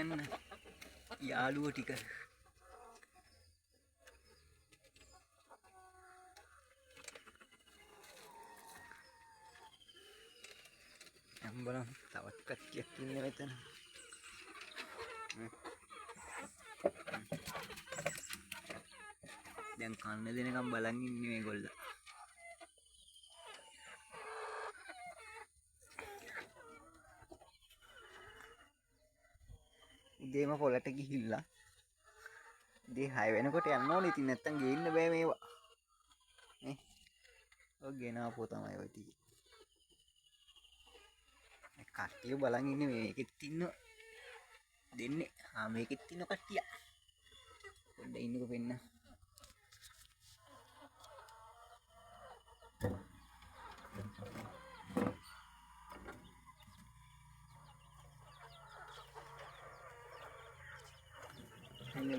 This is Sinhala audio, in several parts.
යන්න යාළුවෝ ටික යම් බලමු තවත් කට්ටියක් ඉන්නේ මෙතන. දැන් කන්න දෙනකම් බලන් ඉන්නේ මේගොල්ලෝ. උදේම පොලට ගිහිල්ලා උදේ 6 වෙනකොට යන්න ඕනේ. ඉතින් නැත්තම් ගේන්න බෑ මේවා. නේ. ඔය ගෙනාවෝ තමයි ඔය ටික. මේ කට්ටිය බලන් ඉන්නේ මේකෙත් ඉන්න දෙන්නේ. මේකෙත් ඉන්න කට්ටිය. පොඩ්ඩ ඉන්නකෝ පෙන්න.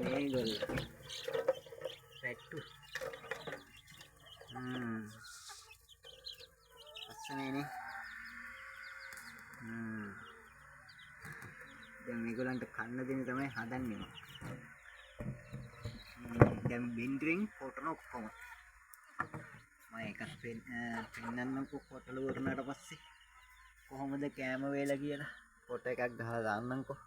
මේගොල්ලෝ පැට්ටු අස්සනේනේ. දැන් මේගොල්ලන්ට කන්න දෙන්න තමයි හදන්නේ. දැන් බින්දෙන් කොටන ඔක්කොම මම එකක් පෙන්නන්නම්කෝ. කොටල වුණාට පස්සේ කොහොමද කෑම වේලා කියලා ෆොටෝ එකක් ගහලා දාන්නම්කෝ.